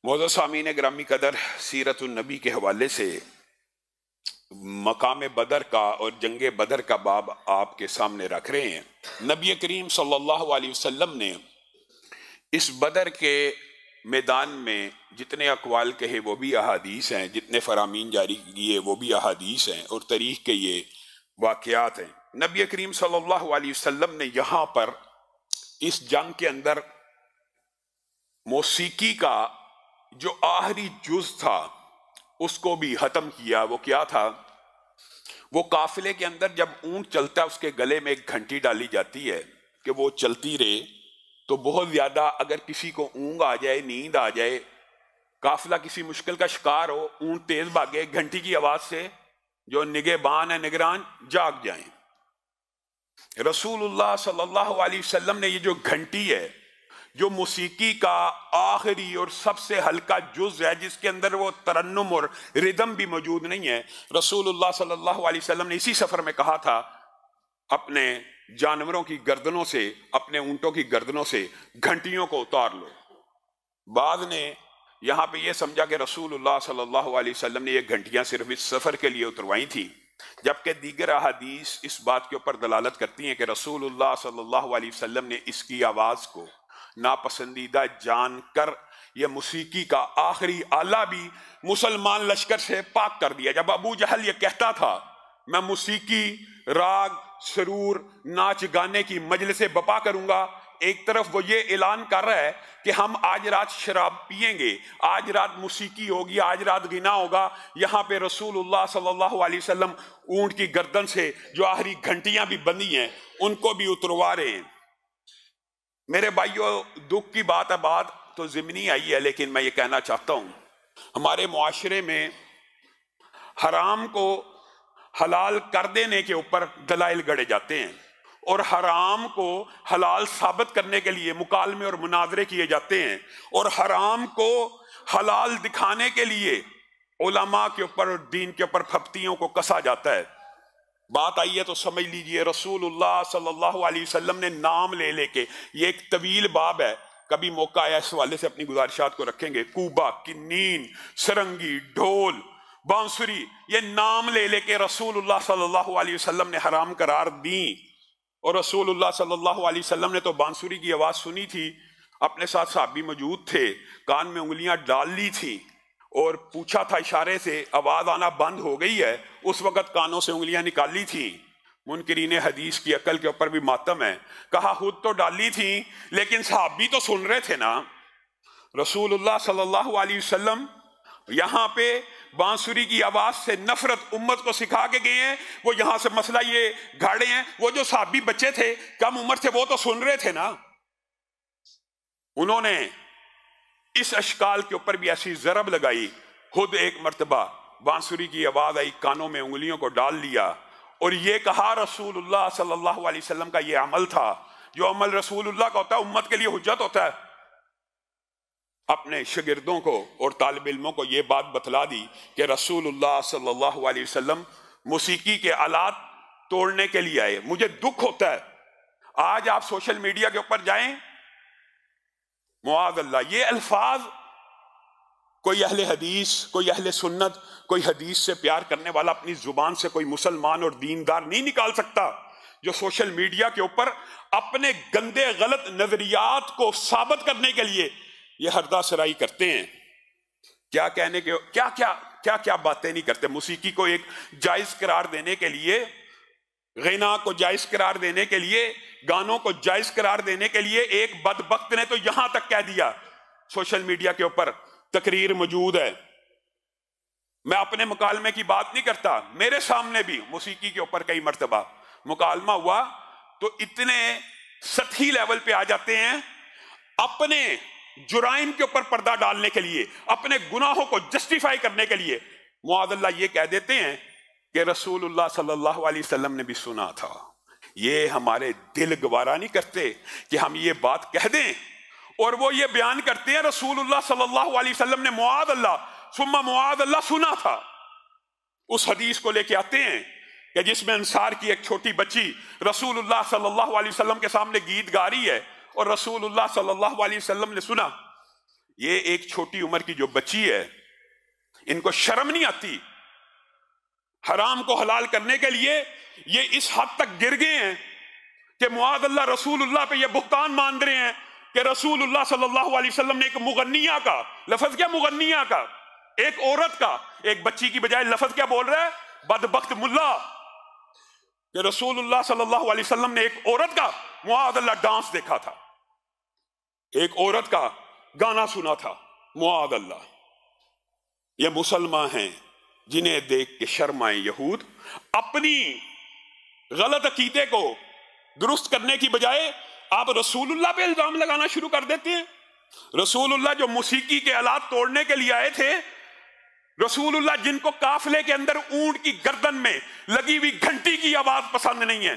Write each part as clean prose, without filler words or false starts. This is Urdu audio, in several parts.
معزز سامعین گرامی قدر، سیرت النبی کے حوالے سے مقام بدر کا اور جنگ بدر کا باب آپ کے سامنے رکھ رہے ہیں۔ نبی کریم صلی اللہ علیہ وسلم نے اس بدر کے میدان میں جتنے اقوال کہے وہ بھی احادیث ہیں، جتنے فرامین جاری کیے وہ بھی احادیث ہیں، اور تاریخ کے یہ واقعات ہیں۔ نبی کریم صلی اللہ علیہ وسلم نے یہاں پر اس جنگ کے اندر موسیقی کا جو آخری جز تھا اس کو بھی ختم کیا۔ وہ کیا تھا؟ وہ قافلے کے اندر جب اونٹ چلتا ہے اس کے گلے میں ایک گھنٹی ڈالی جاتی ہے کہ وہ چلتی رہے، تو بہت زیادہ اگر کسی کو اونگ آ جائے، نیند آ جائے، قافلہ کسی مشکل کا شکار ہو، اونٹ تیز بھاگے، گھنٹی کی آواز سے جو نگہبان ہے، نگران جاگ جائیں۔ رسول اللہ صلی اللہ علیہ وسلم نے یہ جو گھنٹی ہے، جو موسیقی کا آخری اور سب سے ہلکا جز ہے، جس کے اندر وہ ترنم اور ردم بھی موجود نہیں ہے، رسول اللہ صلی اللہ علیہ وسلم نے اسی سفر میں کہا تھا اپنے جانوروں کی گردنوں سے، اپنے اونٹوں کی گردنوں سے گھنٹیوں کو اتار لو۔ بعض نے یہاں پہ یہ سمجھا کہ رسول اللہ صلی اللہ علیہ وسلم نے یہ گھنٹیاں صرف اس سفر کے لیے اتروائی تھی، جبکہ دیگر احادیث اس بات کے اوپر دلالت کرتی ہیں کہ رسول اللہ صلی اللہ علیہ وسلم نے اس کی آواز کو ناپسندیدہ جان کر یہ موسیقی کا آخری آلہ بھی مسلمان لشکر سے پاک کر دیا۔ جب ابو جہل یہ کہتا تھا میں موسیقی، راگ، سرور، ناچ گانے کی مجلس بپا کروں گا، ایک طرف وہ یہ اعلان کر رہا ہے کہ ہم آج رات شراب پیئیں گے، آج رات موسیقی ہوگی، آج رات غنا ہوگا، یہاں پہ رسول اللہ صلی اللہ علیہ وسلم اونٹ کی گردن سے جو آخری گھنٹیاں بھی بندھی ہیں ان کو بھی اتروا رہے ہیں۔ میرے بھائیوں، دکھ کی بات ہے، بات تو ضمنی آئی ہے، لیکن میں یہ کہنا چاہتا ہوں ہمارے معاشرے میں حرام کو حلال کر دینے کے اوپر دلائل گڑے جاتے ہیں، اور حرام کو حلال ثابت کرنے کے لیے مکالمے اور مناظرے کیے جاتے ہیں، اور حرام کو حلال دکھانے کے لیے علماء کے اوپر اور دین کے اوپر پھپتیوں کو کسا جاتا ہے۔ بات آئی ہے تو سمجھ لیجئے، رسول اللہ صلی اللہ علیہ وسلم نے نام لے لے کے، یہ ایک طویل باب ہے، کبھی موقع آیا اس حوالے سے اپنی گزارشات کو رکھیں گے، کوبا، کنین، سرنگی، ڈھول، بانسری، یہ نام لے لے کے رسول اللہ صلی اللہ علیہ وسلم نے حرام قرار دیں۔ اور رسول اللہ صلی اللہ علیہ وسلم نے تو بانسری کی آواز سنی تھی، اپنے ساتھ صحابی موجود تھے، کان میں انگلیاں ڈال لی تھی اور پوچھا تھا اشارے سے آواز آنا بند ہو گئی ہے، اس وقت کانوں سے انگلیاں نکالی تھی۔ منکرین حدیث کی عقل کے اوپر بھی ماتم ہے، کہا خود تو ڈالی تھی لیکن صحابی تو سن رہے تھے نا۔ رسول اللہ صلی اللہ علیہ وسلم یہاں پہ بانسری کی آواز سے نفرت امت کو سکھا کے گئے ہیں، وہ یہاں سے مسئلہ یہ گھاڑے ہیں، وہ جو صحابی بچے تھے کم عمر تھے وہ تو سن رہے تھے نا۔ انہوں نے اس اشکال کے اوپر بھی ایسی ضرب لگائی، خود ایک مرتبہ بانسری کی آواز آئی، کانوں میں انگلیوں کو ڈال لیا اور یہ کہا رسول اللہ صلی اللہ علیہ وسلم کا یہ عمل تھا، جو عمل رسول اللہ کا ہوتا ہے امت کے لیے حجت ہوتا ہے۔ اپنے شاگردوں کو اور طالب علموں کو یہ بات بتلا دی کہ رسول اللہ صلی اللہ علیہ وسلم موسیقی کے آلات توڑنے کے لیے آئے۔ مجھے دکھ ہوتا ہے، آج آپ سوشل میڈیا کے اوپر جائیں، معاذ اللہ یہ الفاظ کوئی اہل حدیث، کوئی اہل سنت، کوئی حدیث سے پیار کرنے والا اپنی زبان سے کوئی مسلمان اور دیندار نہیں نکال سکتا، جو سوشل میڈیا کے اوپر اپنے گندے غلط نظریات کو ثابت کرنے کے لیے یہ ہردہ سرائی کرتے ہیں۔ کیا کہنے کے کیا باتیں نہیں کرتے۔ موسیقی کو ایک جائز قرار دینے کے لیے، غنا کو جائز قرار دینے کے لیے، گانوں کو جائز قرار دینے کے لیے ایک بدبخت نے تو یہاں تک کہہ دیا، سوشل میڈیا کے اوپر تقریر موجود ہے۔ میں اپنے مکالمے کی بات نہیں کرتا، میرے سامنے بھی موسیقی کے اوپر کئی مرتبہ مکالمہ ہوا تو اتنے سطحی لیول پہ آ جاتے ہیں، اپنے جرائم کے اوپر پردہ ڈالنے کے لیے، اپنے گناہوں کو جسٹیفائی کرنے کے لیے معاذ اللہ یہ کہہ دیتے ہیں کہ رسول اللہ صلی اللہ علیہ وسلم نے بھی سنا تھا۔ یہ ہمارے دل گوارا نہیں کرتے کہ ہم یہ بات کہہ دیں، اور وہ یہ بیان کرتے ہیں رسول اللہ صلی اللہ علیہ وسلم نے معاذ اللہ ثم معاذ اللہ سنا تھا۔ اس حدیث کو لے کے آتے ہیں کہ جس میں انصار کی ایک چھوٹی بچی رسول اللہ صلی اللہ علیہ وسلم کے سامنے گیت گا رہی ہے، اور رسول اللہ صلی اللہ علیہ وسلم نے سنا۔ یہ ایک چھوٹی عمر کی جو بچی ہے، ان کو شرم نہیں آتی؟ حرام کو حلال کرنے کے لیے یہ اس حد تک گر گئے ہیں کہ معاذ اللہ رسول اللہ پہ یہ بہتان مان رہے ہیں کہ رسول اللہ صلی اللہ علیہ وسلم نے ایک مغنیہ کا لفظ، کیا مغنیہ کا، ایک عورت کا، ایک بچی کی بجائے لفظ کیا بول رہا ہے؟ بدبخت ملا، کہ رسول اللہ صلی اللہ علیہ وسلم نے ایک عورت کا معاذ اللہ ڈانس دیکھا تھا، ایک عورت کا گانا سنا تھا، معاذ اللہ۔ یہ مسلمان ہیں جنہیں دیکھ کے شرم آئے یہود اپنی غلط عقیدے کو درست کرنے کی بجائے آپ رسول اللہ پہ الزام لگانا شروع کر دیتے ہیں۔ رسول اللہ جو موسیقی کے آلات توڑنے کے لیے آئے تھے، رسول اللہ جن کو قافلے کے اندر اونٹ کی گردن میں لگی ہوئی گھنٹی کی آواز پسند نہیں ہے،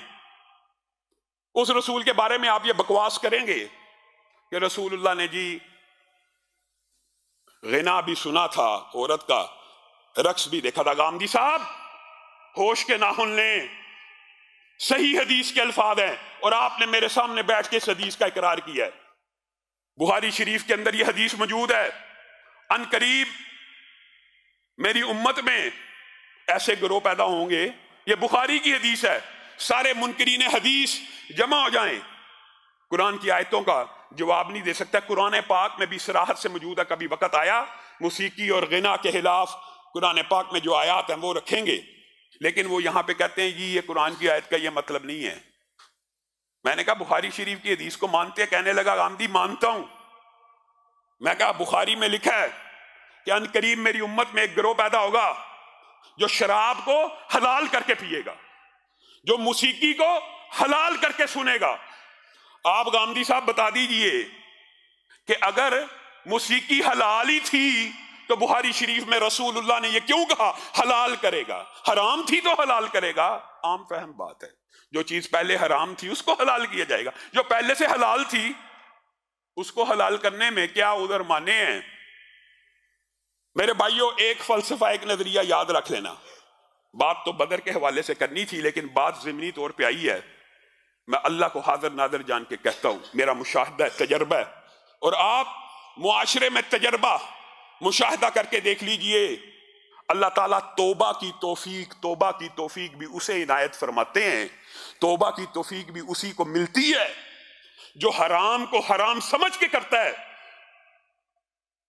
اس رسول کے بارے میں آپ یہ بکواس کریں گے کہ رسول اللہ نے جی غنا بھی سنا تھا عورت کا، رقص بھی دیکھا تھا۔ گامدی صاحب ہوش کے ناخن لیں، صحیح حدیث کے الفاظ ہیں، اور آپ نے میرے سامنے بیٹھ کے اس حدیث کا اقرار کیا ہے۔ بخاری شریف کے اندر یہ حدیث موجود ہے، ان قریب میری امت میں ایسے گروہ پیدا ہوں گے، یہ بخاری کی حدیث ہے، سارے منکرین حدیث جمع ہو جائیں، قرآن کی آیتوں کا جواب نہیں دے سکتا۔ قرآن پاک میں بھی صراحت سے موجود ہے، کبھی وقت آیا موسیقی اور غنا کے خلاف قرآن پاک میں جو آیات ہیں وہ رکھیں گے، لیکن وہ یہاں پہ کہتے ہیں جی یہ قرآن کی آیت کا یہ مطلب نہیں ہے۔ میں نے کہا بخاری شریف کی حدیث کو مانتے ہیں؟ کہنے لگا غامدی مانتا ہوں۔ میں کہا بخاری میں لکھا ہے کہ ان قریب میری امت میں ایک گروہ پیدا ہوگا جو شراب کو حلال کر کے پیے گا، جو موسیقی کو حلال کر کے سنے گا۔ آپ غامدی صاحب بتا دیجئے کہ اگر موسیقی حلال ہی تھی تو بخاری شریف میں رسول اللہ نے یہ کیوں کہا حلال کرے گا؟ حرام تھی تو حلال کرے گا، عام فہم بات ہے۔ جو چیز پہلے حرام تھی اس کو حلال کیا جائے گا، جو پہلے سے حلال تھی اس کو حلال کرنے میں کیا عذر مانے ہیں؟ میرے بھائیوں، ایک فلسفہ، ایک نظریہ یاد رکھ لینا۔ بات تو بدر کے حوالے سے کرنی تھی لیکن بات ضمنی طور پہ آئی ہے۔ میں اللہ کو حاضر ناظر جان کے کہتا ہوں، میرا مشاہدہ ہے، تجربہ ہے، اور آپ معاشرے میں تجربہ مشاہدہ کر کے دیکھ لیجئے۔ اللہ تعالیٰ توبہ کی توفیق بھی اسے عنایت فرماتے ہیں، توبہ کی توفیق بھی اسی کو ملتی ہے جو حرام کو حرام سمجھ کے کرتا ہے،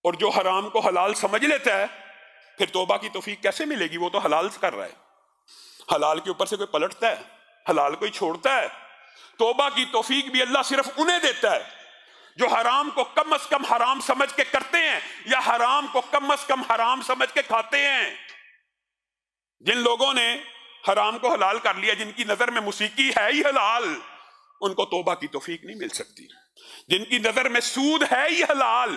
اور جو حرام کو حلال سمجھ لیتا ہے پھر توبہ کی توفیق کیسے ملے گی؟ وہ تو حلال کر رہا ہے، حلال کے اوپر سے کوئی پلٹتا ہے؟ حلال کوئی چھوڑتا ہے؟ توبہ کی توفیق بھی اللہ صرف انہیں دیتا ہے جو حرام کو کم از کم حرام سمجھ کے کرتے ہیں یا حرام کو کم از کم حرام سمجھ کے کھاتے ہیں۔ جن لوگوں نے حرام کو حلال کر لیا، جن کی نظر میں موسیقی ہے ہی حلال، ان کو توبہ کی توفیق نہیں مل سکتی۔ جن کی نظر میں سود ہے ہی حلال،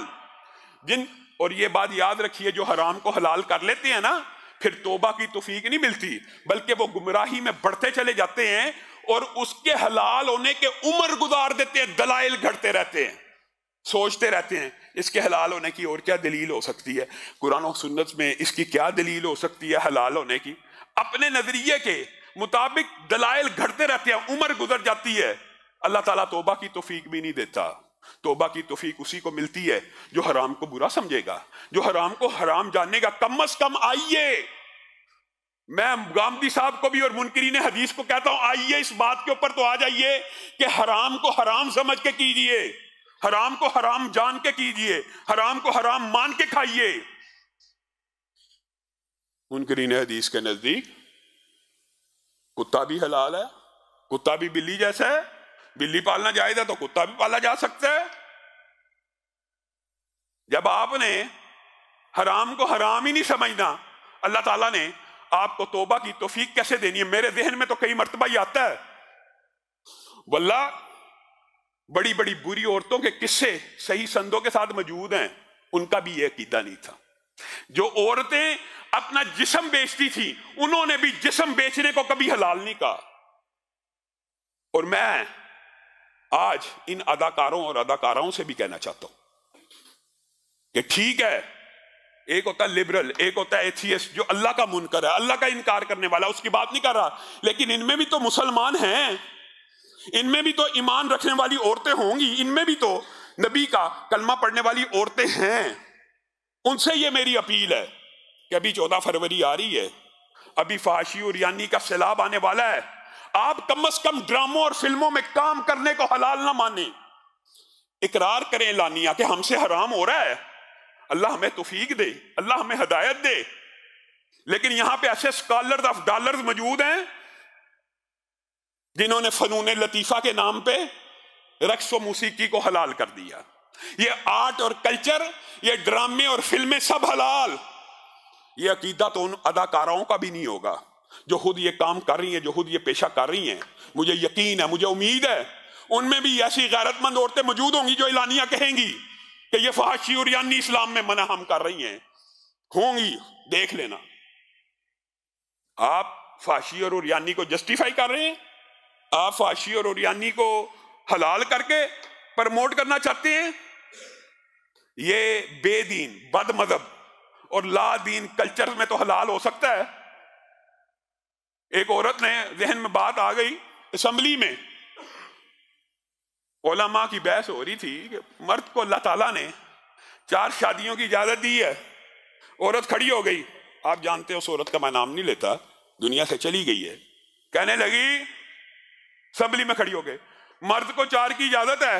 اور یہ بات یاد رکھیے، جو حرام کو حلال کر لیتے ہیں نا، پھر توبہ کی توفیق نہیں ملتی، بلکہ وہ گمراہی میں بڑھتے چلے جاتے ہیں اور اس کے حلال ہونے کے عمر گزار دیتے ہیں، دلائل گھڑتے رہتے ہیں، سوچتے رہتے ہیں اس کے حلال ہونے کی اور کیا دلیل ہو سکتی ہے، قرآن و سنت میں اس کی کیا دلیل ہو سکتی ہے حلال ہونے کی۔ اپنے نظریے کے مطابق دلائل گھڑتے رہتے ہیں، عمر گزر جاتی ہے، اللہ تعالیٰ توبہ کی توفیق بھی نہیں دیتا۔ توبہ کی توفیق اسی کو ملتی ہے جو حرام کو برا سمجھے گا، جو حرام کو حرام جاننے گا۔ کم از کم آئیے، میں غامدی صاحب کو بھی اور منکرین حدیث کو کہتا ہوں، آئیے اس بات کے اوپر تو آ جائیے کہ حرام کو حرام سمجھ کے کیجئے، حرام کو حرام جان کے کیجئے، حرام کو حرام مان کے کھائیے۔ منکرین حدیث کے نزدیک کتا بھی حلال ہے، کتا بھی بلی جیسا ہے، بلی پالنا جائز ہے تو کتا بھی پالا جا سکتا ہے۔ جب آپ نے حرام کو حرام ہی نہیں سمجھنا، اللہ تعالیٰ نے آپ کو توبہ کی توفیق کیسے دینی ہے؟ میرے ذہن میں تو کئی مرتبہ یہ آتا ہے، واللہ بڑی بڑی بری عورتوں کے قصے صحیح سندوں کے ساتھ موجود ہیں، ان کا بھی یہ عقیدہ نہیں تھا۔ جو عورتیں اپنا جسم بیچتی تھی، انہوں نے بھی جسم بیچنے کو کبھی حلال نہیں کہا۔ اور میں آج ان اداکاروں اور اداکاراؤں سے بھی کہنا چاہتا ہوں کہ ٹھیک ہے، ایک ہوتا ہے لبرل، ایک ہوتا ہے ایتھیسٹ جو اللہ کا منکر ہے، اللہ کا انکار کرنے والا، اس کی بات نہیں کر رہا، لیکن ان میں بھی تو مسلمان ہیں، ان میں بھی تو ایمان رکھنے والی عورتیں ہوں گی، ان میں بھی تو نبی کا کلمہ پڑھنے والی عورتیں ہیں، ان سے یہ میری اپیل ہے کہ ابھی 14 فروری آ رہی ہے، ابھی فحاشی اور یعنی کا سیلاب آنے والا ہے، آپ کم از کم ڈراموں اور فلموں میں کام کرنے کو حلال نہ مانیں، اقرار کریں اعلانیہ کہ ہم سے حرام ہو رہا ہے، اللہ ہمیں توفیق دے، اللہ ہمیں ہدایت دے۔ لیکن یہاں پہ ایسے اسکالرز آف ڈالرز موجود ہیں جنہوں نے فنون لطیفہ کے نام پہ رقص و موسیقی کو حلال کر دیا۔ یہ آرٹ اور کلچر، یہ ڈرامے اور فلمیں سب حلال۔ یہ عقیدہ تو ان اداکاراؤں کا بھی نہیں ہوگا جو خود یہ کام کر رہی ہیں، جو خود یہ پیشہ کر رہی ہیں۔ مجھے یقین ہے، مجھے امید ہے ان میں بھی ایسی غیرت مند عورتیں موجود ہوں گی جو اعلانیہ کہیں گی کہ یہ فحاشی اور یعنی اسلام میں منع ہم کر رہی ہیں، ہوں گی، دیکھ لینا۔ آپ فحاشی اور یعنی کو جسٹیفائی کر رہے ہیں، آپ فحاشی اور یعنی کو حلال کر کے پرموٹ کرنا چاہتے ہیں۔ یہ بے دین، بد مذہب اور لا دین کلچر میں تو حلال ہو سکتا ہے۔ ایک عورت نے ذہن میں بات آ گئی، اسمبلی میں علماء کی بحث ہو رہی تھی کہ مرد کو اللہ تعالیٰ نے 4 شادیوں کی اجازت دی ہے۔ عورت کھڑی ہو گئی، آپ جانتے ہو اس عورت کا میں نام نہیں لیتا، دنیا سے چلی گئی ہے، کہنے لگی اسمبلی میں کھڑی ہو گئے، مرد کو 4 کی اجازت ہے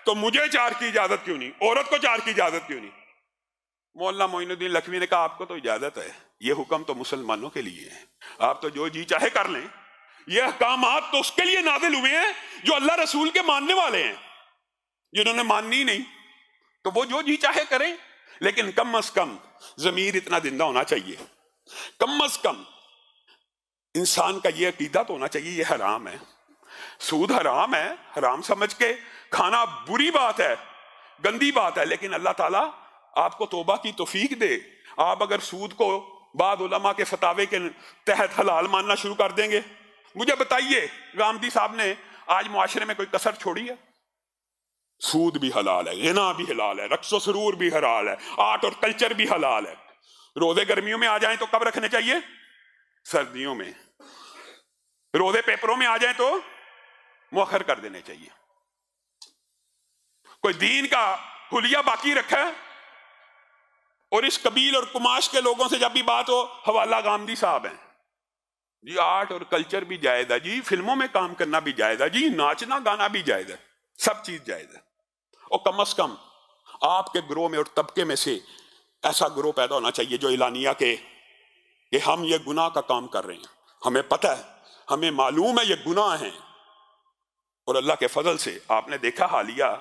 تو مجھے 4 کی اجازت کیوں نہیں، عورت کو 4 کی اجازت کیوں نہیں؟ مولانا معین الدین لکھوی نے کہا آپ کو تو اجازت ہے، یہ حکم تو مسلمانوں کے لیے ہے، آپ تو جو جی چاہے کر لیں، یہ احکامات تو اس کے لیے نازل ہوئے ہیں جو اللہ رسول کے ماننے والے ہیں، جنہوں نے ماننی نہیں تو وہ جو جی چاہے کریں، لیکن کم از کم ضمیر اتنا زندہ ہونا چاہیے، کم از کم انسان کا یہ عقیدہ تو ہونا چاہیے یہ حرام ہے، سود حرام ہے، حرام سمجھ کے کھانا بری بات ہے، گندی بات ہے، لیکن اللہ تعالیٰ آپ کو توبہ کی توفیق دے۔ آپ اگر سود کو بعض علماء کے فتاوے کے تحت حلال ماننا شروع کر دیں گے، مجھے بتائیے غامدی صاحب نے آج معاشرے میں کوئی کسر چھوڑی ہے؟ سود بھی حلال ہے، غنا بھی حلال ہے، رقص و سرور بھی حلال ہے، آرٹ اور کلچر بھی حلال ہے۔ روزے گرمیوں میں آ جائیں تو کب رکھنے چاہیے؟ سردیوں میں۔ روزے پیپروں میں آ جائیں تو مؤخر کر دینے چاہیے۔ کوئی دین کا حلیہ باقی رکھا ہے؟ اور اس قبیل اور کماش کے لوگوں سے جب بھی بات ہو، حوالہ غامدی صاحب ہیں جی، آرٹ اور کلچر بھی جائز ہے جی، فلموں میں کام کرنا بھی جائز ہے جی، ناچنا گانا بھی جائز ہے، سب چیز جائز ہے۔ اور کم از کم آپ کے گروہ میں اور طبقے میں سے ایسا گروہ پیدا ہونا چاہیے جو اعلانیہ کہ ہم یہ گناہ کا کام کر رہے ہیں، ہمیں پتہ ہے، ہمیں معلوم ہے یہ گناہ ہیں، اور اللہ کے فضل سے آپ نے دیکھا حالیہ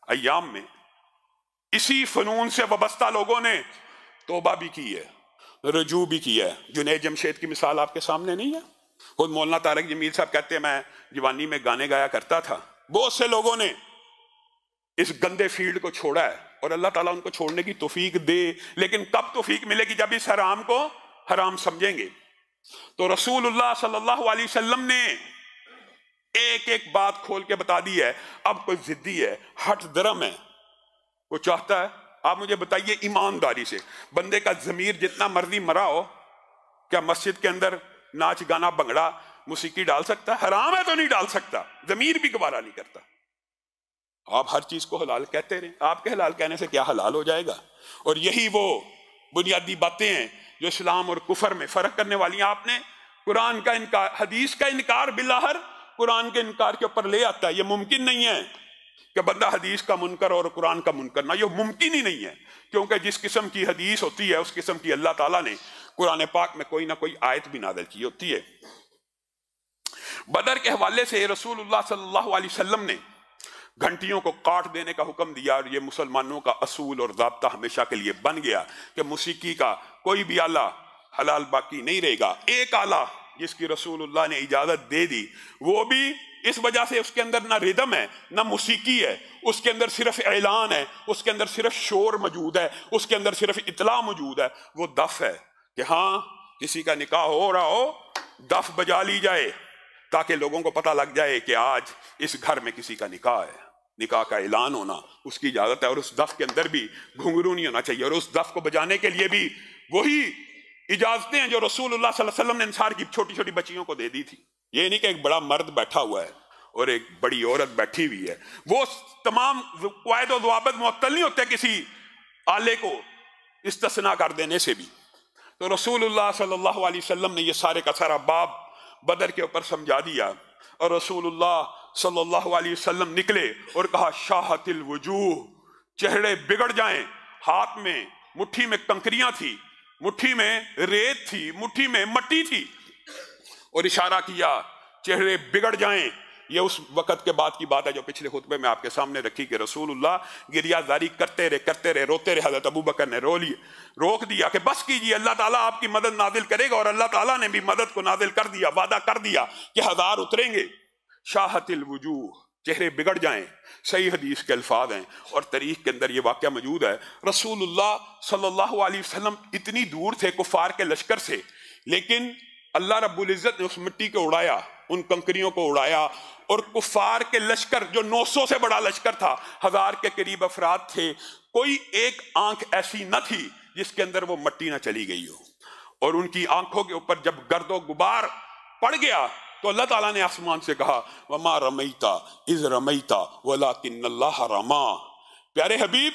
ایام میں اسی فنون سے وابستہ لوگوں نے توبہ بھی کی ہے، رجوع بھی کی ہے۔ جنید جمشید کی مثال آپ کے سامنے نہیں ہے؟ خود مولانا طارق جمیل صاحب کہتے ہیں میں جوانی میں گانے گایا کرتا تھا۔ بہت سے لوگوں نے اس گندے فیلڈ کو چھوڑا ہے، اور اللہ تعالیٰ ان کو چھوڑنے کی توفیق دے، لیکن کب توفیق ملے گی؟ جب اس حرام کو حرام سمجھیں گے۔ تو رسول اللہ صلی اللہ علیہ وسلم نے ایک ایک بات کھول کے بتا دی ہے۔ اب کوئی ضدی ہے، ہٹ درم ہے، وہ چاہتا ہے، آپ مجھے بتائیے ایمانداری سے، بندے کا ضمیر جتنا مرضی مرا ہو، کیا مسجد کے اندر ناچ گانا بنگڑا موسیقی ڈال سکتا ہے؟ حرام ہے تو نہیں ڈال سکتا، ضمیر بھی گوارا نہیں کرتا۔ آپ ہر چیز کو حلال کہتے رہیں، آپ کے حلال کہنے سے کیا حلال ہو جائے گا؟ اور یہی وہ بنیادی باتیں ہیں جو اسلام اور کفر میں فرق کرنے والی ہیں۔ آپ نے قرآن کا انکار، حدیث کا انکار بالآخر قرآن کے انکار کے اوپر لے آتا ہے۔ یہ ممکن نہیں ہے کہ بندہ حدیث کا منکر اور قرآن کا منکر نہ، یہ ممکن ہی نہیں ہے، کیونکہ جس قسم کی حدیث ہوتی ہے اس قسم کی اللہ تعالیٰ نے قرآن پاک میں کوئی نہ کوئی آیت بھی نازل کی ہوتی ہے۔ بدر کے حوالے سے رسول اللہ صلی اللہ علیہ وسلم نے گھنٹیوں کو کاٹ دینے کا حکم دیا، اور یہ مسلمانوں کا اصول اور ضابطہ ہمیشہ کے لیے بن گیا کہ موسیقی کا کوئی بھی آلہ حلال باقی نہیں رہے گا۔ ایک آلہ جس کی رسول اللہ نے اجازت دے دی، وہ بھی اس وجہ سے اس کے اندر نہ ردم ہے نہ موسیقی ہے، اس کے اندر صرف اعلان ہے، اس کے اندر صرف شور موجود ہے، اس کے اندر صرف اطلاع موجود ہے، وہ دف ہے کہ ہاں کسی کا نکاح ہو رہا ہو، دف بجا لی جائے تاکہ لوگوں کو پتہ لگ جائے کہ آج اس گھر میں کسی کا نکاح ہے، نکاح کا اعلان ہونا اس کی اجازت ہے۔ اور اس دف کے اندر بھی گھنگرو نہیں ہونا چاہیے، اور اس دف کو بجانے کے لیے بھی وہی اجازتیں ہیں جو رسول اللہ صلی اللہ علیہ وسلم نے انصار کی چھوٹی چھوٹی بچیوں کو دے دی تھی۔ یہ نہیں کہ ایک بڑا مرد بیٹھا ہوا ہے اور ایک بڑی عورت بیٹھی ہوئی ہے، وہ تمام قواعد و ضوابط معطل نہیں ہوتے کسی آلے کو استثناء کر دینے سے بھی۔ تو رسول اللہ صلی اللہ علیہ وسلم نے یہ سارے کا سارا باب بدر کے اوپر سمجھا دیا، اور رسول اللہ صلی اللہ علیہ وسلم نکلے اور کہا شاہت الوجوہ، چہرے بگڑ جائیں۔ ہاتھ میں مٹھی میں کنکریاں تھی، مٹھی میں ریت تھی، مٹھی میں مٹی تھی، اور اشارہ کیا چہرے بگڑ جائیں۔ یہ اس وقت کے بعد کی بات ہے جو پچھلے خطبے میں آپ کے سامنے رکھی کہ رسول اللہ گریہ زاری کرتے رہے روتے رہے۔ حضرت ابو بکر نے روک دیا کہ بس کیجیے، اللہ تعالیٰ آپ کی مدد نازل کرے گا، اور اللہ تعالیٰ نے بھی مدد کو نازل کر دیا، وعدہ کر دیا کہ 1000 اتریں گے۔ شاہت الوجوہ، چہرے بگڑ جائیں، صحیح حدیث کے الفاظ ہیں، اور تاریخ کے اندر یہ واقعہ موجود ہے۔ رسول اللہ صلی اللہ علیہ وسلم اتنی دور تھے کفار کے لشکر سے، لیکن اللہ رب العزت نے اس مٹی کو اڑایا، ان کنکریوں کو اڑایا، اور کفار کے لشکر جو 900 سے بڑا لشکر تھا، 1000 کے قریب افراد تھے، کوئی ایک آنکھ ایسی نہ تھی جس کے اندر وہ مٹی نہ چلی گئی ہو، اور ان کی آنکھوں کے اوپر جب گرد و غبار پڑ گیا تو اللہ تعالیٰ نے آسمان سے کہا وَمَا رَمَيْتَ إِذْ رَمَيْتَ وَلَكِنَّ اللَّهَ رَمَا۔ پیارے حبیب،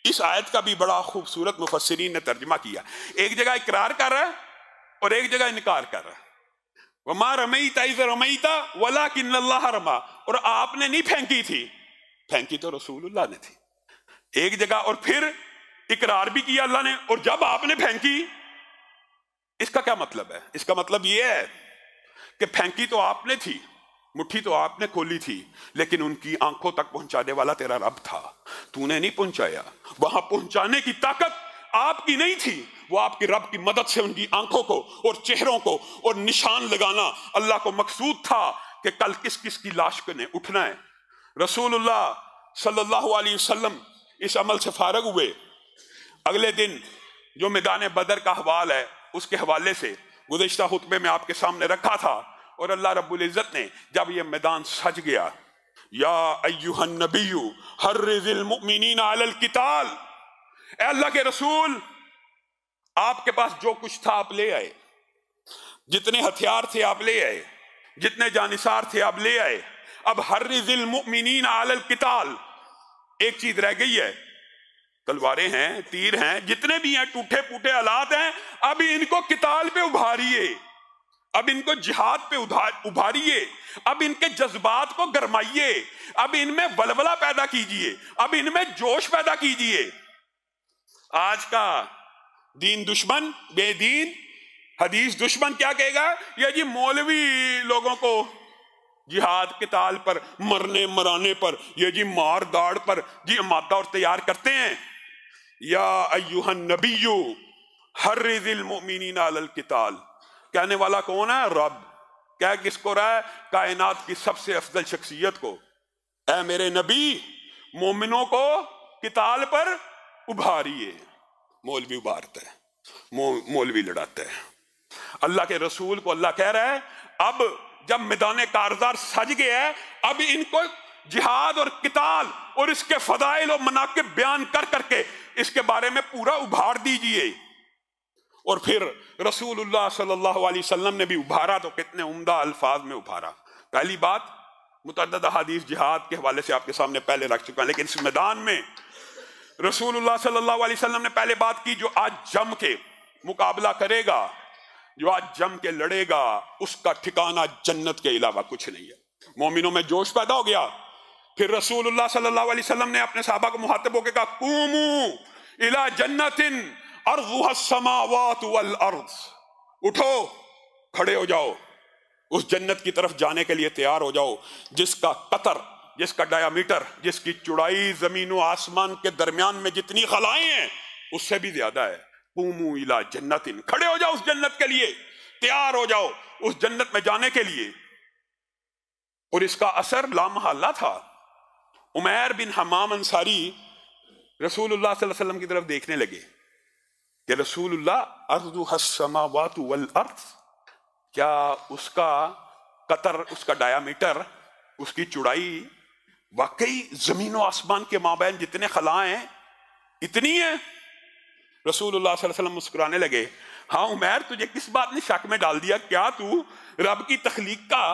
اس آیت کا بھی بڑا خوبصورت مفسرین نے ترجمہ کیا، ایک جگہ اقرار کر رہا ہے اور ایک جگہ انکار کر رہا ہے۔ وَمَا رَمَيْتَ إِذْ رَمَيْتَ وَلَكِنَّ اللَّهَ رَمَا، اور آپ نے نہیں پھینکی تھی، پھینکی تو رسول اللہ نے تھی۔ ایک جگہ اور پھر اقرار بھی کیا اللہ نے، اور جب آپ نے پھینکی، اس کا کیا مطلب ہے؟ اس کا مطلب یہ ہے کہ پھینکی تو آپ نے تھی، مٹھی تو آپ نے کھولی تھی، لیکن ان کی آنکھوں تک پہنچانے والا تیرا رب تھا، تو نے نہیں پہنچایا۔ وہاں پہنچانے کی طاقت آپ کی نہیں تھی، وہ آپ کی رب کی مدد سے ان کی آنکھوں کو اور چہروں کو اور نشان لگانا اللہ کو مقصود تھا کہ کل کس کس کی لاش کو نے اٹھنا ہے۔ رسول اللہ صلی اللہ علیہ وسلم اس عمل سے فارغ ہوئے۔ اگلے دن جو میدان بدر کا حوال ہے اس کے حوالے سے گزشتہ خطبے میں آپ کے سامنے رکھا تھا، اور اللہ رب العزت نے جب یہ میدان سج گیا، یا ایہا النبی حرض المؤمنین علی القتال، اے اللہ کے رسول، آپ کے پاس جو کچھ تھا آپ لے آئے، جتنے ہتھیار تھے آپ لے آئے، جتنے جانثار تھے آپ لے آئے، اب حرض المؤمنین علی القتال، ایک چیز رہ گئی ہے، تلواریں ہیں، تیر ہیں، جتنے بھی ہیں ٹوٹے پوٹے آلات ہیں، اب ان کو قتال پہ ابھاریے، اب ان کو جہاد پہ ابھاریے، اب ان کے جذبات کو گرمائیے، اب ان میں ولولہ پیدا کیجئے، اب ان میں جوش پیدا کیجئے۔ آج کا دین دشمن، بے دین حدیث دشمن کیا کہے گا؟ یہ جی مولوی لوگوں کو جہاد قتال پر، مرنے مرانے پر، یہ جی مار داڑ پر جی امادہ اور تیار کرتے ہیں۔ یا ایہا النبی حرض المؤمنین علی القتال، کہنے والا کون ہے؟ رب۔ کہہ کس کو رہا ہے؟ کائنات کی سب سے افضل شخصیت کو، اے میرے نبی مومنوں کو قتال پر ابھاریے۔ مولوی ابھارتا ہے، مولوی لڑاتا ہے۔ اللہ کے رسول کو اللہ کہہ رہا ہے اب جب میدان کارزار سج گیا ہے، اب ان کو جہاد اور قتال اور اس کے فضائل و مناقب بیان کر کر کے اس کے بارے میں پورا ابھار دیجئے۔ اور پھر رسول اللہ صلی اللہ علیہ وسلم نے بھی ابھارا تو کتنے عمدہ الفاظ میں ابھارا۔ پہلی بات، متعدد احادیث جہاد کے حوالے سے آپ کے سامنے پہلے رکھ چکا ہے، لیکن اس میدان میں رسول اللہ صلی اللہ علیہ وسلم نے پہلے بات کی، جو آج جم کے مقابلہ کرے گا، جو آج جم کے لڑے گا، اس کا ٹھکانہ جنت کے علاوہ کچھ نہیں ہے۔ مومنوں میں جوش پیدا ہو گیا۔ پھر رسول اللہ صلی اللہ علیہ وسلم نے اپنے صحابہ کو مخاطب ہو کے کہا قوموا الی جنت ارضها السماوات والارض، اٹھو، کھڑے ہو جاؤ، اس جنت کی طرف جانے کے لیے تیار ہو جاؤ جس کا قطر، جس کا ڈایامیٹر، جس کی چوڑائی زمین و آسمان کے درمیان میں جتنی خلائیں ہیں اس سے بھی زیادہ ہے۔ قوموا الی جنت، کھڑے ہو جاؤ اس جنت کے لیے، تیار ہو جاؤ اس جنت میں جانے کے لیے۔ اور اس کا اثر لامحالہ تھا۔ عمیر بن حمام انصاری رسول اللہ صلی اللہ علیہ وسلم کی طرف دیکھنے لگے کہ رسول اللہ ارضها السماوات والارض، کیا اس کا قطر، اس کا ڈایامیٹر، اس کی چوڑائی واقعی زمین و آسمان کے مابین جتنے خلائیں ہیں اتنی ہیں؟ رسول اللہ صلی اللہ علیہ وسلم مسکرانے لگے، ہاں عمیر، تجھے کس بات نے شک میں ڈال دیا؟ کیا تو رب کی تخلیق کا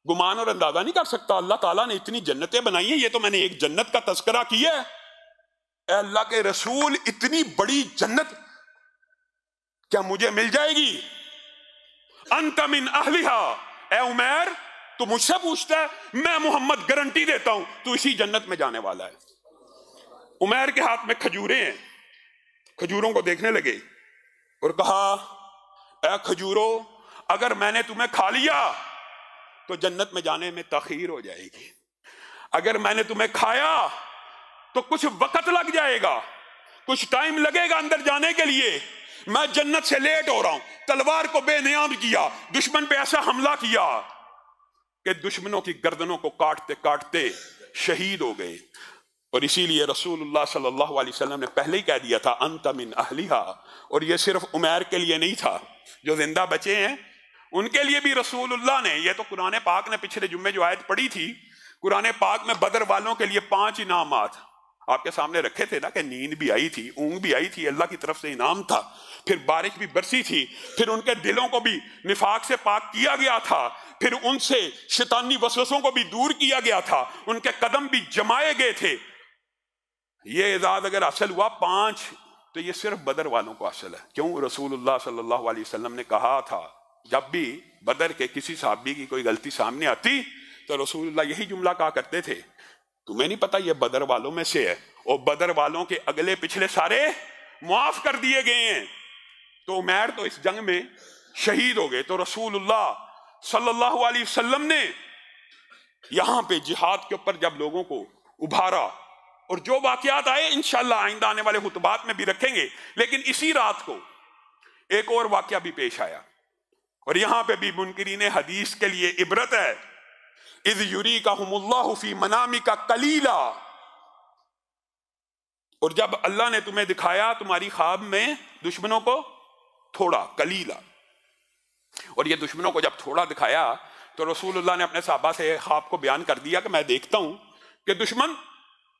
گمان اور اندازہ نہیں کر سکتا. اللہ تعالیٰ نے اتنی جنتیں بنائی ہیں. یہ تو میں نے ایک جنت کا تذکرہ کیا ہے. اے اللہ کے رسول, اتنی بڑی جنت کیا مجھے مل جائے گی؟ انت من اہلہا, اے عمیر تو مجھ سے پوچھتا ہے, میں محمد گارنٹی دیتا ہوں تو اسی جنت میں جانے والا ہے. عمیر کے ہاتھ میں کھجوریں ہیں, کھجوروں کو دیکھنے لگے اور کہا, اے کھجوروں, اگر میں نے تمہیں کھا لیا تو جنت میں جانے میں تاخیر ہو جائے گی. اگر میں نے تمہیں کھایا تو کچھ وقت لگ جائے گا, کچھ ٹائم لگے گا اندر جانے کے لیے. میں جنت سے لیٹ ہو رہا ہوں. تلوار کو بے نیام کیا, دشمن پہ ایسا حملہ کیا کہ دشمنوں کی گردنوں کو کاٹتے کاٹتے شہید ہو گئے. اور اسی لیے رسول اللہ صلی اللہ علیہ وسلم نے پہلے ہی کہہ دیا تھا انت من اہلہا. اور یہ صرف عمیر کے لیے نہیں تھا, جو زندہ بچے ہیں ان کے لیے بھی رسول اللہ نے, یہ تو قرآن پاک نے پچھلے جمعے جو آیت پڑھی تھی, قرآن پاک میں بدر والوں کے لیے 5 انعامات آپ کے سامنے رکھے تھے نا, کہ نیند بھی آئی تھی, اونگ بھی آئی تھی, اللہ کی طرف سے انعام تھا, پھر بارش بھی برسی تھی, پھر ان کے دلوں کو بھی نفاق سے پاک کیا گیا تھا, پھر ان سے شیطانی وسوسوں کو بھی دور کیا گیا تھا, ان کے قدم بھی جمائے گئے تھے. یہ اعزاز اگر حاصل ہوا 5, تو یہ صرف بدر والوں کو حاصل ہے. کیوں؟ رسول اللہ صلی اللہ علیہ وسلم نے کہا تھا, جب بھی بدر کے کسی صحابی کی کوئی غلطی سامنے آتی تو رسول اللہ یہی جملہ کہا کرتے تھے, تمہیں نہیں پتا یہ بدر والوں میں سے ہے, اور بدر والوں کے اگلے پچھلے سارے معاف کر دیے گئے ہیں. تو عمیر تو اس جنگ میں شہید ہو گئے. تو رسول اللہ صلی اللہ علیہ وسلم نے یہاں پہ جہاد کے اوپر جب لوگوں کو ابھارا, اور جو واقعات آئے انشاءاللہ آئندہ آنے والے خطبات میں بھی رکھیں گے, لیکن اسی رات کو ایک اور واقعہ بھی پیش آیا, اور یہاں پہ بھی منکرین حدیث کے لیے عبرت ہے. اذ یریکہم اللہ فی منامک قلیلا, اور جب اللہ نے تمہیں دکھایا تمہاری خواب میں دشمنوں کو تھوڑا, قلیلا. اور یہ دشمنوں کو جب تھوڑا دکھایا تو رسول اللہ نے اپنے صحابہ سے خواب کو بیان کر دیا کہ میں دیکھتا ہوں کہ دشمن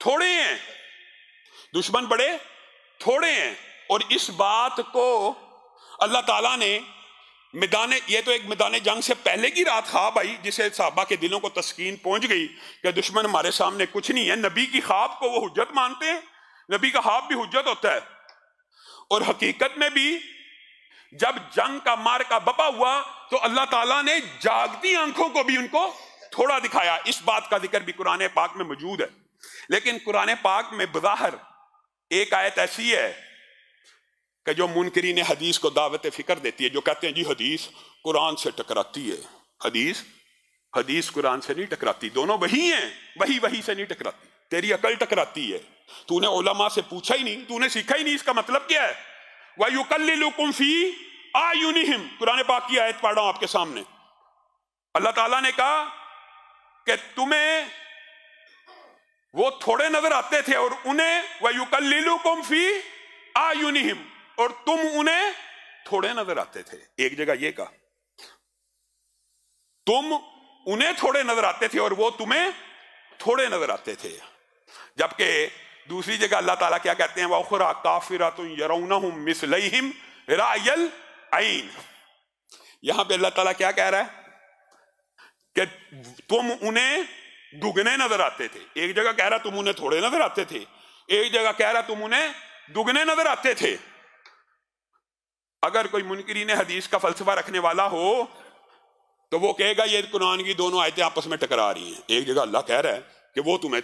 تھوڑے ہیں, دشمن بڑے تھوڑے ہیں. اور اس بات کو اللہ تعالیٰ نے یہ تو ایک میدان جنگ سے پہلے کی رات خواب آئی, جسے صحابہ کے دلوں کو تسکین پہنچ گئی کہ دشمن ہمارے سامنے کچھ نہیں ہے. نبی کی خواب کو وہ حجت مانتے ہیں, نبی کا خواب بھی حجت ہوتا ہے. اور حقیقت میں بھی جب جنگ کا مار کا بپا ہوا تو اللہ تعالیٰ نے جاگتی آنکھوں کو بھی ان کو تھوڑا دکھایا. اس بات کا ذکر بھی قرآن پاک میں موجود ہے. لیکن قرآن پاک میں بظاہر ایک آیت ایسی ہے کہ جو منکرین حدیث کو دعوت فکر دیتی ہے, جو کہتے ہیں جی حدیث قرآن سے ٹکراتی ہے. حدیث قرآن سے نہیں ٹکراتی, دونوں وہی ہیں, وہی سے نہیں ٹکراتی. تیری عقل ٹکراتی ہے, تو نے علماء سے پوچھا ہی نہیں, تو نے سیکھا ہی نہیں. اس کا مطلب کیا ہے؟ وَيُقَلِّلُكُمْ فِي آیُنِهِمْ, قرآن پاک کی آیت پڑھ رہا ہوں آپ کے سامنے. اللہ تعالیٰ نے کہا کہ تمہیں وہ تھوڑے نظر آتے تھے, اور انہیں وَيُقَلِّلُكُمْ فِي آیُنِهِمْ, اور تم انہیں تھوڑے نظر آتے تھے. ایک جگہ یہ کہا تم انہیں تھوڑے نظر آتے تھے اور وہ تمہیں تھوڑے نظر آتے تھے. جبکہ دوسری جگہ اللہ تعالیٰ کیا کہتے ہیں, وَأُخْرَىٰ كَافِرَةٌ يَرَوْنَهُمْ مِثْلَيْهِمْ رَأْيَ الْعَيْنِ. یہاں پہ اللہ تعالیٰ کیا کہہ رہا ہے کہ تم انہیں دگنے نظر آتے تھے. ایک جگہ کہہ رہا تم انہیں تھوڑے نظر آتے تھے, ایک جگہ کہہ رہا تم انہیں دگنے نظر آتے تھے. اگر کوئی منکرین حدیث کا فلسفہ رکھنے والا ہو تو وہ کہے گا یہ قرآن کی دونوں آیتیں آپس میں ٹکرا رہی ہیں. ایک جگہ اللہ کہہ رہا ہے کہ وہ تمہیں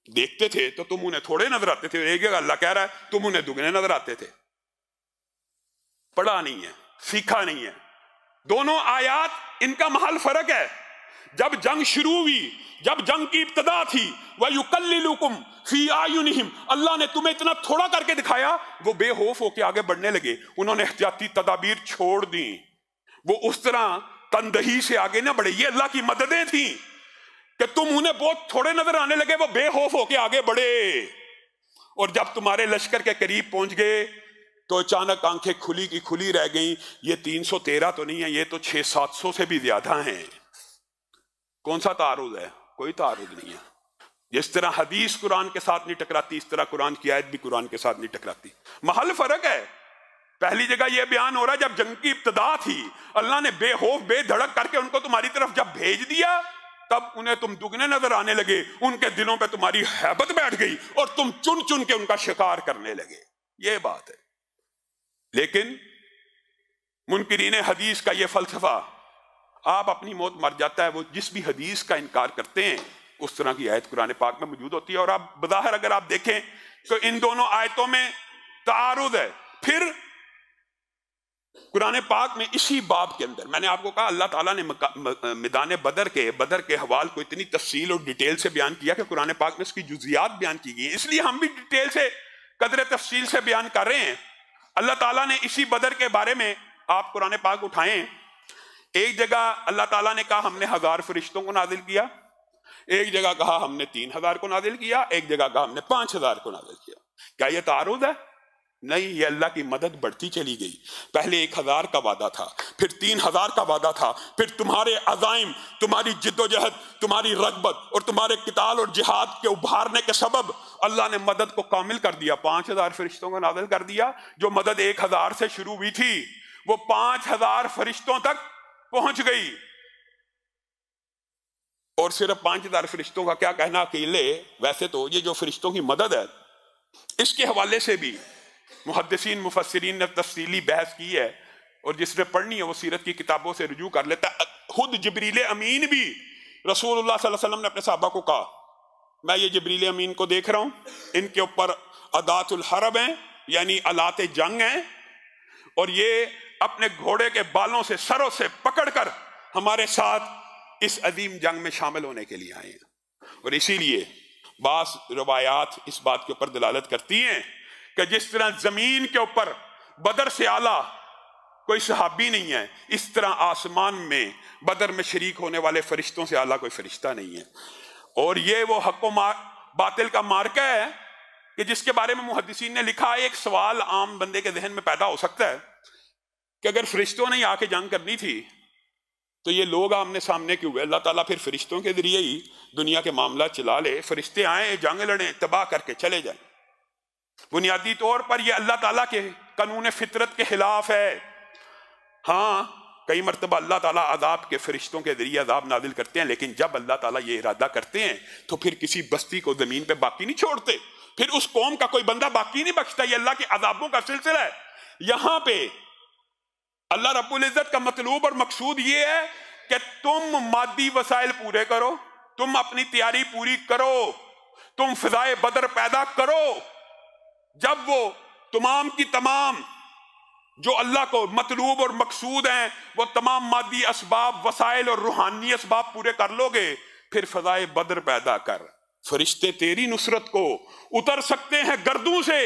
دیکھتے تھے تو تم انہیں تھوڑے نظر آتے تھے, ایک جگہ اللہ کہہ رہا ہے تم انہیں دگنے نظر آتے تھے. پڑھا نہیں ہے, سیکھا نہیں ہے. دونوں آیات ان کا محل فرق ہے. جب جنگ شروع ہوئی, جب جنگ کی ابتدا تھی, وَيُقَلِّلُكُمْ فِي آیُنِهِمْ, اللہ نے تمہیں اتنا تھوڑا کر کے دکھایا, وہ بے خوف ہو کے آگے بڑھنے لگے. انہوں نے احتیاطی تدابیر چھوڑ دیں, وہ اس طرح تندہی سے آگے نہ بڑھے. یہ اللہ کی مددیں تھیں کہ تم انہیں بہت تھوڑے نظر آنے لگے, وہ بے خوف ہو کے آگے بڑھے. اور جب تمہارے لشکر کے قریب پہنچ گئے تو اچانک آنکھیں کھلی کی کھلی رہ گئیں. یہ 313 تو نہیں ہے, یہ تو 600-700 سے بھی زیادہ ہیں. کون سا تعارض ہے؟ کوئی تعارض نہیں ہے. جس طرح حدیث قرآن کے ساتھ نہیں ٹکراتی, اس طرح قرآن کی آیت بھی قرآن کے ساتھ نہیں ٹکراتی. محل فرق ہے. پہلی جگہ یہ بیان ہو رہا ہے جب جنگ کی ابتدا تھی، اللہ نے بے خوف بے دھڑک کر کے ان کو تمہاری طرف جب بھیج دیا، تب انہیں تم دگنے نظر آنے لگے، ان کے دلوں پہ تمہاری ہیبت بیٹھ گئی اور تم چن چن کے ان کا شکار کرنے لگے. یہ بات ہے. لیکن منکرین حدیث کا یہ فلسفہ، آپ اپنی موت مر جاتا ہے، وہ جس بھی حدیث کا انکار کرتے ہیں اس طرح کی آیت قرآن پاک میں موجود ہوتی ہے. اور آپ بظاہر اگر آپ دیکھیں تو ان دونوں آیتوں میں تعارض ہے. پھر قرآن پاک میں اسی باب کے اندر میں نے آپ کو کہا اللہ تعالیٰ نے میدان بدر کے حوال کو اتنی تفصیل اور ڈیٹیل سے بیان کیا کہ قرآن پاک میں اس کی جزیات بیان کی گئی ہیں. اس لیے ہم بھی ڈیٹیل سے قدر تفصیل سے بیان کر رہے ہیں. اللہ تعالیٰ نے اسی بدر کے بارے میں آپ قرآن پاک اٹھائیں، ایک جگہ اللہ تعالیٰ نے کہا ہم نے 1000 فرشتوں کو نازل کیا، ایک جگہ کہا ہم نے 3000 کو نازل کیا، ایک جگہ کہا ہم نے 5000 کو نازل کیا. کیا یہ تعارض ہے؟ نہیں، یہ اللہ کی مدد بڑھتی چلی گئی. پہلے 1000 کا وعدہ تھا، پھر 3000 کا وعدہ تھا، پھر تمہارے عزائم، تمہاری جد و جہد، تمہاری رغبت اور تمہارے قتال اور جہاد کے ابھارنے کے سبب اللہ نے مدد کو کامل کر دیا. 5000 فرشتوں کو نازل کر دیا. جو مدد 1000 سے شروع ہوئی تھی وہ 5000 فرشتوں تک پہنچ گئی. اور صرف 5000 فرشتوں کا کیا کہنا اکیلے. ویسے تو یہ جو فرشتوں کی مدد ہے اس کے حوالے سے بھی محدثین مفسرین نے تفصیلی بحث کی ہے، اور جس نے پڑھنی ہے وہ سیرت کی کتابوں سے رجوع کر لیتا ہے. خود جبریل امین بھی رسول اللہ صلی اللہ علیہ وسلم نے اپنے صحابہ کو کہا میں یہ جبریل امین کو دیکھ رہا ہوں، ان کے اوپر ادات الحرب ہیں یعنی آلات جنگ ہیں، اور یہ اپنے گھوڑے کے بالوں سے سروں سے پکڑ کر ہمارے ساتھ اس عظیم جنگ میں شامل ہونے کے لیے آئے ہیں. اور اسی لیے بعض روایات اس بات کے اوپر دلالت کرتی ہیں کہ جس طرح زمین کے اوپر بدر سے اعلیٰ کوئی صحابی نہیں ہے، اس طرح آسمان میں بدر میں شریک ہونے والے فرشتوں سے اعلیٰ کوئی فرشتہ نہیں ہے. اور یہ وہ حق و باطل کا مارکہ ہے کہ جس کے بارے میں محدثین نے لکھا ہے. ایک سوال عام بندے کے ذہن میں پیدا ہو سکتا ہے کہ اگر فرشتوں نے آ کے جنگ کرنی تھی تو یہ لوگ آمنے سامنے کیوں ہوئے؟ اللہ تعالیٰ پھر فرشتوں کے ذریعے ہی دنیا کے معاملات چلا لے، فرشتے آئیں جنگ لڑیں تباہ کر کے چلے جائیں. بنیادی طور پر یہ اللہ تعالیٰ کے قانون فطرت کے خلاف ہے. ہاں کئی مرتبہ اللہ تعالیٰ عذاب کے فرشتوں کے ذریعے عذاب نازل کرتے ہیں، لیکن جب اللہ تعالیٰ یہ ارادہ کرتے ہیں تو پھر کسی بستی کو زمین پہ باقی نہیں چھوڑتے، پھر اس قوم کا کوئی بندہ باقی نہیں بچتا. یہ اللہ کے عذابوں کا سلسلہ ہے. یہاں پہ اللہ رب العزت کا مطلوب اور مقصود یہ ہے کہ تم مادی وسائل پورے کرو، تم اپنی تیاری پوری کرو، تم فضائے بدر پیدا کرو. جب وہ تمام کی تمام جو اللہ کو مطلوب اور مقصود ہیں وہ تمام مادی اسباب، وسائل اور روحانی اسباب پورے کر لو گے، پھر فضائے بدر پیدا کر. فرشتے تیری نصرت کو اتر سکتے ہیں گردوں سے،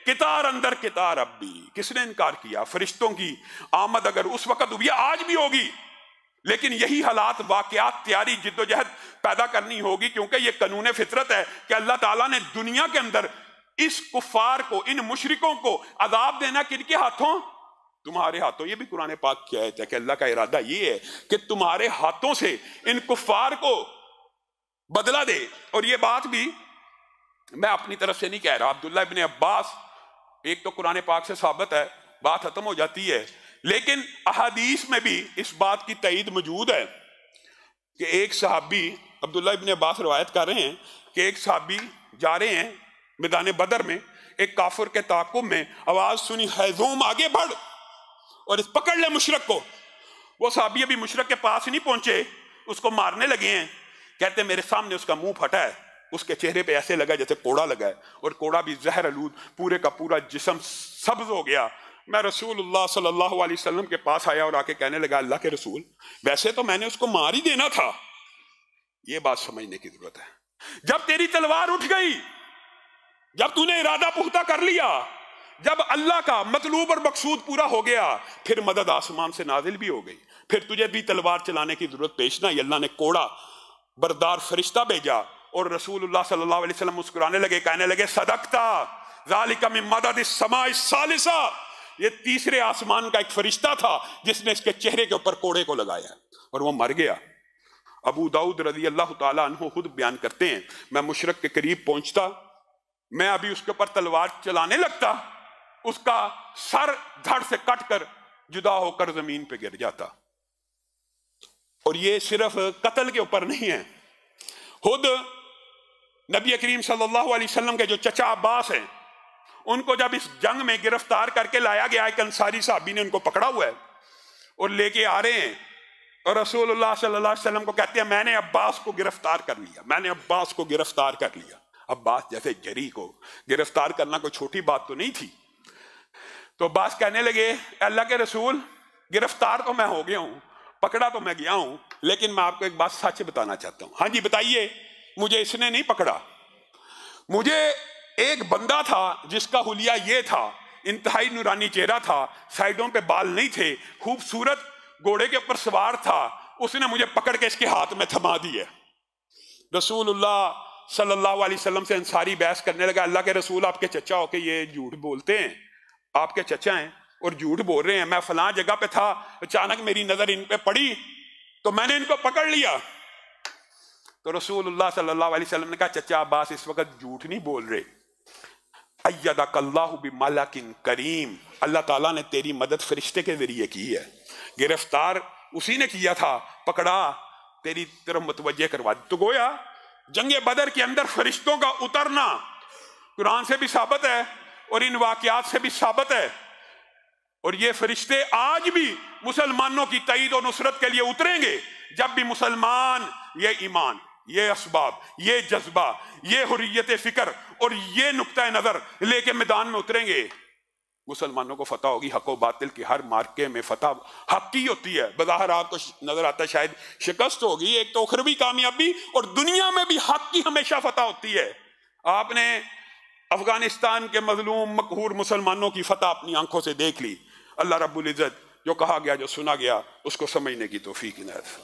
کتار اندر کتار. اب بھی کس نے انکار کیا؟ فرشتوں کی آمد اگر اس وقت ہوئی، آج بھی ہوگی، لیکن یہی حالات، واقعات، تیاری، جد و جہد پیدا کرنی ہوگی، کیونکہ یہ قانون فطرت ہے کہ اللہ تعالیٰ نے دنیا کے اندر اس کفار کو، ان مشرکوں کو عذاب دینا کن کے ہاتھوں؟ تمہارے ہاتھوں. یہ بھی قرآن پاک کی آیت ہے کہ اللہ کا ارادہ یہ ہے کہ تمہارے ہاتھوں سے ان کفار کو بدلہ دے. اور یہ بات بھی میں اپنی طرف سے نہیں کہہ رہا. عبداللہ ابن عباس، ایک تو قرآن پاک سے ثابت ہے، بات ختم ہو جاتی ہے، لیکن احادیث میں بھی اس بات کی تائید موجود ہے کہ ایک صحابی، عبداللہ ابن عباس روایت کر رہے ہیں کہ ایک صحابی جا رہے ہیں میدان بدر میں، ایک کافر کے تعاقب میں آواز سنی ہیزوم آگے بڑھ اور اس پکڑ لے مشرک کو. وہ صحابی ابھی مشرک کے پاس نہیں پہنچے، اس کو مارنے لگے ہیں. کہتے ہیں میرے سامنے اس کا منہ پھٹا ہے، اس کے چہرے پہ ایسے لگا جیسے کوڑا لگا ہے، اور کوڑا بھی زہر آلود، پورے کا پورا جسم سبز ہو گیا. میں رسول اللہ صلی اللہ علیہ وسلم کے پاس آیا اور آ کے کہنے لگا اللہ کے رسول، ویسے تو میں نے اس کو مار ہی دینا تھا. یہ بات سمجھنے کی ضرورت ہے. جب تیری تلوار اٹھ گئی، جب تو نے ارادہ پختہ کر لیا، جب اللہ کا مطلوب اور مقصود پورا ہو گیا، پھر مدد آسمان سے نازل بھی ہو گئی، پھر تجھے بھی تلوار چلانے کی ضرورت پیش نہ آئی. اللہ نے کوڑا بردار فرشتہ بھیجا، اور رسول اللہ صلی اللہ علیہ وسلم مسکرانے لگے، کہنے لگے صدقتا ذالک من مدد السماء الثالثہ. یہ تیسرے آسمان کا ایک فرشتہ تھا جس نے اس کے چہرے کے اوپر کوڑے کو لگایا اور وہ مر گیا. ابو داؤد رضی اللہ تعالیٰ عنہ خود بیان کرتے ہیں، میں مشرک کے قریب پہنچتا، میں ابھی اس کے اوپر تلوار چلانے لگتا اس کا سر دھڑ سے کٹ کر جدا ہو کر زمین پہ گر جاتا. اور یہ صرف قتل کے اوپر نہیں ہے. خود نبی کریم صلی اللہ علیہ وسلم کے جو چچا عباس ہیں ان کو جب اس جنگ میں گرفتار کر کے لایا گیا، ایک انصاری صحابی نے ان کو پکڑا ہوا ہے اور لے کے آ رہے ہیں، اور رسول اللہ صلی اللہ علیہ وسلم کو کہتے ہیں میں نے عباس کو گرفتار کر لیا، میں نے عباس کو گرفتار کر لیا. عباس جیسے جری کو گرفتار کرنا کوئی چھوٹی بات تو نہیں تھی. تو عباس کہنے لگے اللہ کے رسول، گرفتار تو میں ہو گیا ہوں، پکڑا تو میں گیا ہوں، لیکن میں آپ کو ایک بات سچ بتانا چاہتا ہوں. ہاں جی بتائیے. مجھے اس نے نہیں پکڑا، مجھے ایک بندہ تھا جس کا حلیہ یہ تھا، انتہائی نورانی چہرہ تھا، سائیڈوں پہ بال نہیں تھے، خوبصورت گھوڑے کے اوپر سوار تھا، اس نے مجھے پکڑ کے اس کے ہاتھ میں تھما دی ہے. رسول اللہ صلی اللہ علیہ وسلم سے انصاری بحث کرنے لگا اللہ کے رسول آپ کے چچا ہو کے یہ جھوٹ بولتے ہیں، آپ کے چچا ہیں اور جھوٹ بول رہے ہیں، میں فلاں جگہ پہ تھا، اچانک میری نظر ان پہ پڑی تو میں نے ان کو پکڑ لیا. تو رسول اللہ صلی اللہ علیہ وسلم نے کہا چچا عباس اس وقت جھوٹ نہیں بول رہے، ایدک اللہ بملک کریم، اللہ تعالیٰ نے تیری مدد فرشتے کے ذریعے کی ہے، گرفتار اسی نے کیا تھا، پکڑا تیری طرف متوجہ کروا دی. تو گویا جنگ بدر کے اندر فرشتوں کا اترنا قرآن سے بھی ثابت ہے اور ان واقعات سے بھی ثابت ہے، اور یہ فرشتے آج بھی مسلمانوں کی تائید و نصرت کے لیے اتریں گے جب بھی مسلمان یہ ایمان، یہ اسباب، یہ جذبہ، یہ حریت فکر اور یہ نقطہ نظر لے کے میدان میں اتریں گے. مسلمانوں کو فتح ہوگی. حق و باطل کی ہر مارکے میں فتح حق کی ہوتی ہے. بظاہر آپ کو نظر آتا ہے شاید شکست ہوگی، ایک تو اخروی کامیابی اور دنیا میں بھی حق کی ہمیشہ فتح ہوتی ہے. آپ نے افغانستان کے مظلوم مقہور مسلمانوں کی فتح اپنی آنکھوں سے دیکھ لی. اللہ رب العزت جو کہا گیا جو سنا گیا اس کو سمجھنے کی توفیق عنایت.